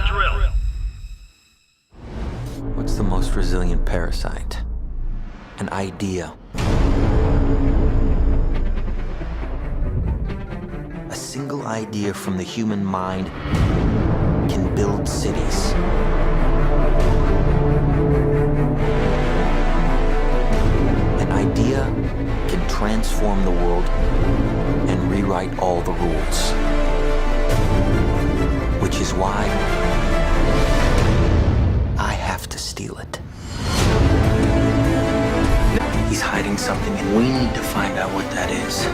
drill. What's the most resilient parasite? An idea. A single idea from the human mind can build cities. An idea can transform the world and rewrite all the rules. Which is why I have to steal it. He's hiding something, and we need to find out what that is.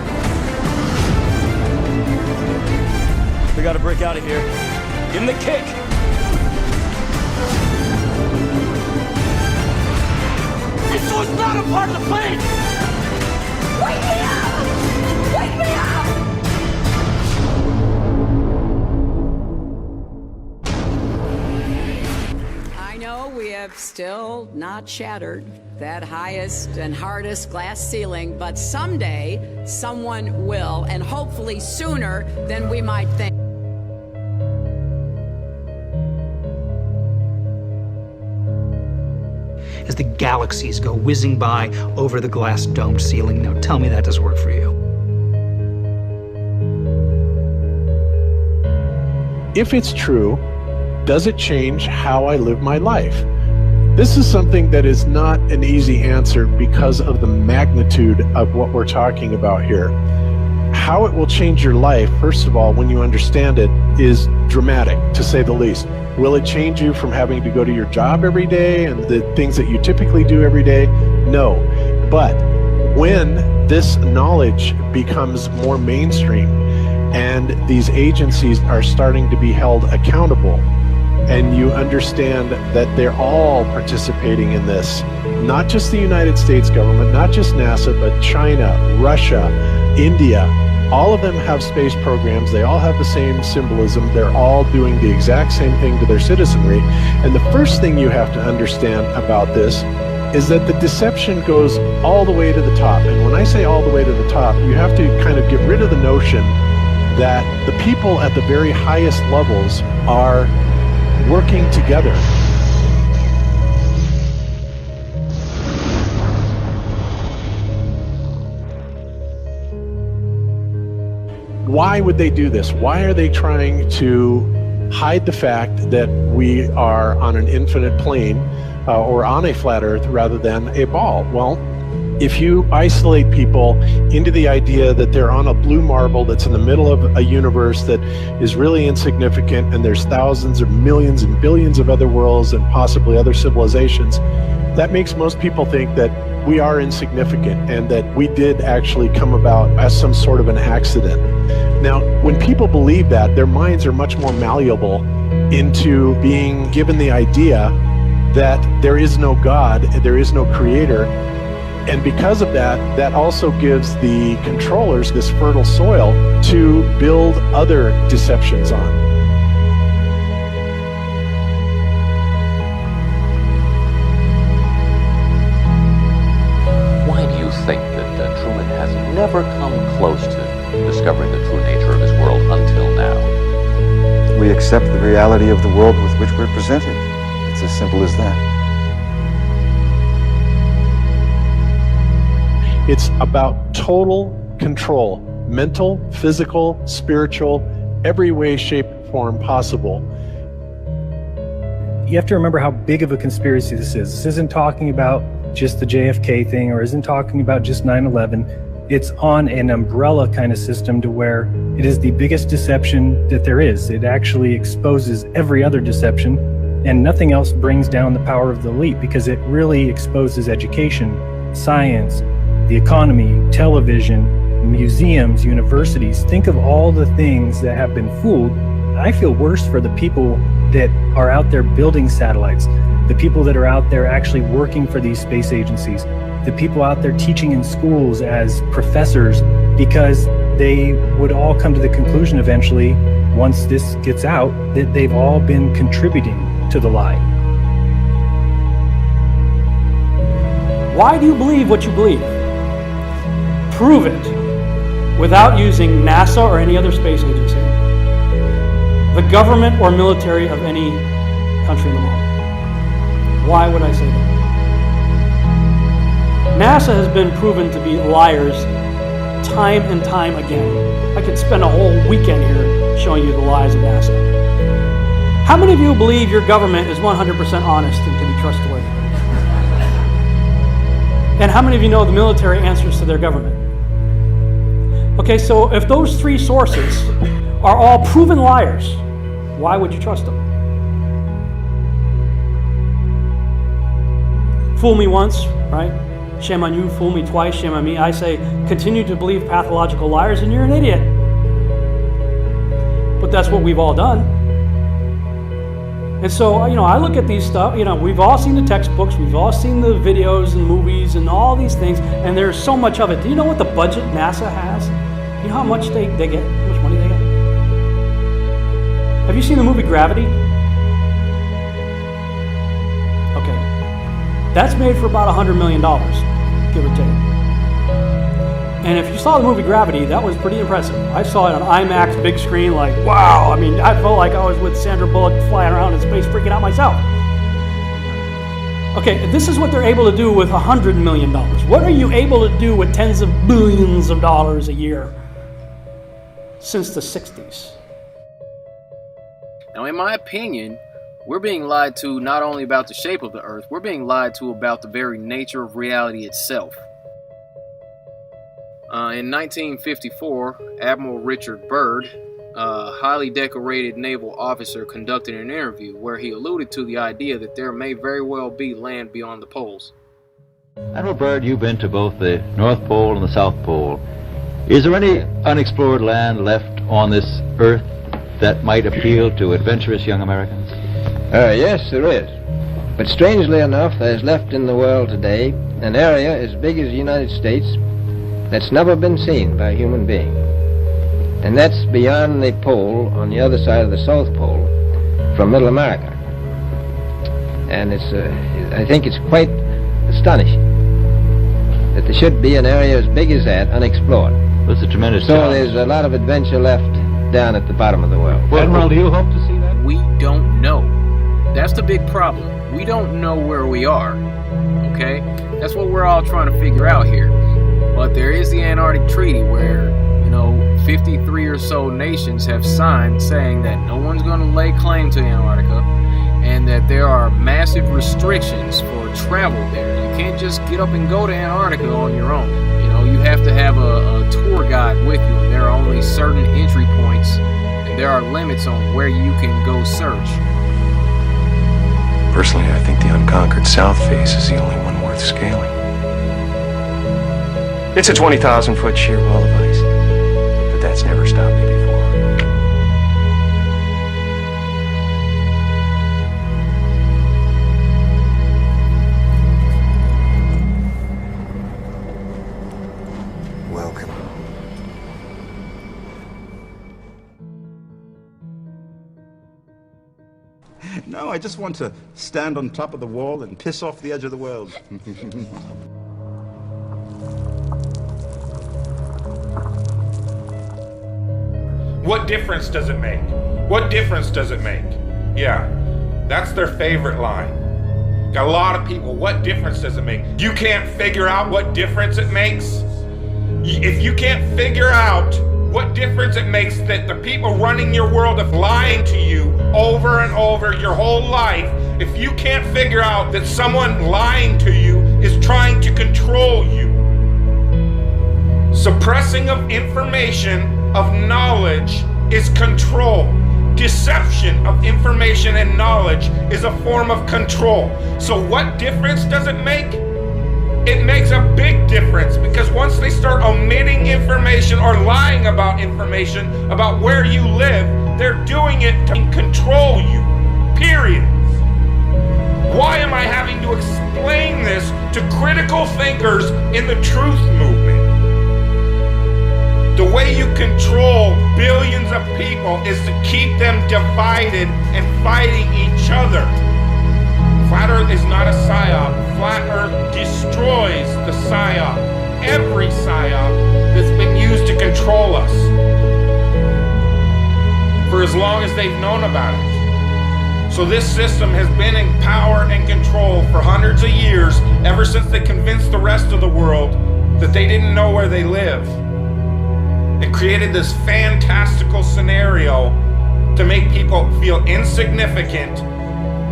We gotta break out of here. Give him the kick! This was not a part of the plan! Wake me up! Wake me up! I know we have still not shattered that highest and hardest glass ceiling, but someday someone will, and hopefully sooner than we might think. As the galaxies go whizzing by over the glass domed ceiling. Now tell me that doesn't work for you. If it's true, does it change how I live my life? This is something that is not an easy answer because of the magnitude of what we're talking about here. How it will change your life, first of all, when you understand it, is dramatic, to say the least. Will it change you from having to go to your job every day and the things that you typically do every day? No. But when this knowledge becomes more mainstream and these agencies are starting to be held accountable, and you understand that they're all participating in this, not just the United States government, not just NASA, but China, Russia, India, all of them have space programs. They all have the same symbolism. They're all doing the exact same thing to their citizenry. And the first thing you have to understand about this is that the deception goes all the way to the top. And when I say all the way to the top, you have to kind of get rid of the notion that the people at the very highest levels are working together. Why would they do this? Why are they trying to hide the fact that we are on an infinite plane or on a flat earth rather than a ball? Well, if you isolate people into the idea that they're on a blue marble that's in the middle of a universe that is really insignificant, and there's thousands or millions and billions of other worlds and possibly other civilizations, that makes most people think that we are insignificant and that we did actually come about as some sort of an accident. Now, when people believe that, their minds are much more malleable into being given the idea that there is no God, there is no creator. And because of that, that also gives the controllers this fertile soil to build other deceptions on. Why do you think that Truman has never come close to discovering the true nature of his world until now? We accept the reality of the world with which we're presented. It's as simple as that. It's about total control, mental, physical, spiritual, every way, shape, form possible. You have to remember how big of a conspiracy this is. This isn't talking about just the JFK thing, or isn't talking about just 9/11. It's on an umbrella kind of system to where it is the biggest deception that there is. It actually exposes every other deception, and nothing else brings down the power of the elite, because it really exposes education, science, the economy, television, museums, universities. Think of all the things that have been fooled. I feel worse for the people that are out there building satellites, the people that are out there actually working for these space agencies, the people out there teaching in schools as professors, because they would all come to the conclusion eventually, once this gets out, that they've all been contributing to the lie. Why do you believe what you believe? Prove it without using NASA or any other space agency. the government or military of any country in the world. Why would I say that? NASA has been proven to be liars time and time again. I could spend a whole weekend here showing you the lies of NASA. How many of you believe your government is 100% honest and can be trustworthy? And how many of you know the military answers to their government? Okay, so if those three sources are all proven liars, why would you trust them? Fool me once, right? Shame on you. Fool me twice, shame on me. I say, continue to believe pathological liars and you're an idiot. But that's what we've all done. And so, I look at these stuff, we've all seen the textbooks, we've all seen the videos and movies and all these things, and there's so much of it. Do you know what the budget NASA has? You know how much they get? How much money they get? Have you seen the movie Gravity? Okay. That's made for about $100 million, give or take. And if you saw the movie Gravity, that was pretty impressive. I saw it on IMAX, big screen, like, wow. I mean, I felt like I was with Sandra Bullock flying around in space, freaking out myself. Okay, this is what they're able to do with $100 million. What are you able to do with tens of billions of dollars a year since the 60s? Now, in my opinion, we're being lied to not only about the shape of the Earth, we're being lied to about the very nature of reality itself. In 1954, Admiral Richard Byrd, a highly decorated naval officer, conducted an interview where he alluded to the idea that there may very well be land beyond the poles. Admiral Byrd, you've been to both the North Pole and the South Pole. Is there any unexplored land left on this Earth that might appeal to adventurous young Americans? Yes, there is. But strangely enough, there's left in the world today an area as big as the United States that's never been seen by a human being. And that's beyond the pole, on the other side of the South Pole, from Middle America. And I think it's quite astonishing that there should be an area as big as that unexplored. That's a tremendous So challenge. there's a lot of adventure left down at the bottom of the world. Well, Admiral, do you hope to see that? We don't know. That's the big problem. We don't know where we are, okay? That's what we're all trying to figure out here. But there is the Antarctic Treaty where, 53 or so nations have signed saying that no one's going to lay claim to Antarctica and that there are massive restrictions for travel there. You can't just get up and go to Antarctica on your own. You have to have a tour guide with you, and there are only certain entry points, and there are limits on where you can go search. Personally, I think the unconquered South face is the only one worth scaling. It's a 20,000-foot sheer wall of ice, but that's never stopped me before. Welcome. No, I just want to stand on top of the wall and piss off the edge of the world. What difference does it make? What difference does it make? Yeah, that's their favorite line. Got a lot of people, what difference does it make? You can't figure out what difference it makes? If you can't figure out what difference it makes that the people running your world are lying to you over and over your whole life, if you can't figure out that someone lying to you is trying to control you, suppressing of information, of knowledge, is control. Deception of information and knowledge is a form of control. So what difference does it make? It makes a big difference, because once they start omitting information or lying about information about where you live, they're doing it to control you, period. Why am I having to explain this to critical thinkers in the truth movement? The way you control billions of people is to keep them divided and fighting each other. Flat Earth is not a psyop. Flat Earth destroys the psyop. Every psyop that's been used to control us. For as long as they've known about it. So this system has been in power and control for hundreds of years, ever since they convinced the rest of the world that they didn't know where they live. It created this fantastical scenario to make people feel insignificant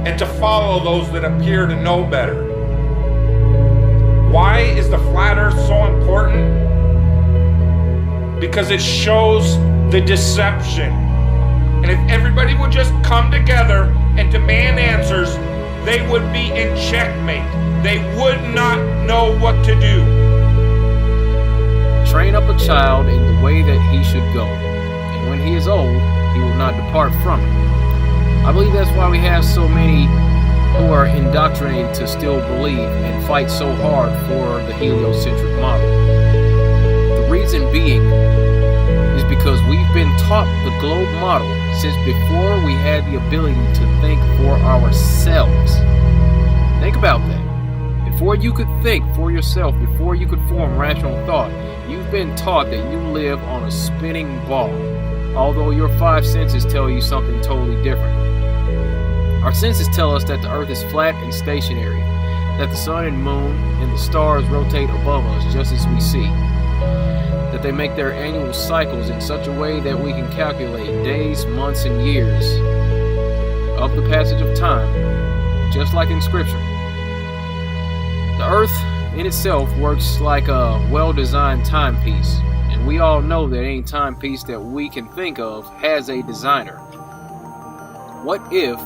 and to follow those that appear to know better. Why is the flat earth so important? Because it shows the deception. And if everybody would just come together and demand answers, they would be in checkmate. They would not know what to do. Train up a child in the way that he should go, and when he is old, he will not depart from it. I believe that's why we have so many who are indoctrinated to still believe and fight so hard for the heliocentric model. The reason being is because we've been taught the globe model since before we had the ability to think for ourselves. Think about that. Before you could think for yourself, before you could form rational thought, you've been taught that you live on a spinning ball, although your five senses tell you something totally different. Our senses tell us that the earth is flat and stationary, that the sun and moon and the stars rotate above us just as we see, that they make their annual cycles in such a way that we can calculate days, months, and years of the passage of time, just like in Scripture. The earth in itself works like a well-designed timepiece, and we all know that any timepiece that we can think of has a designer. What if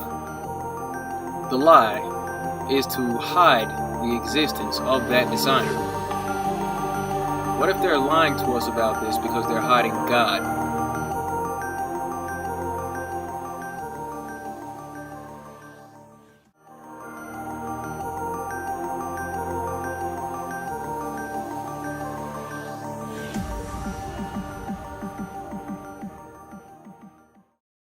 the lie is to hide the existence of that designer? What if they're lying to us about this because they're hiding God?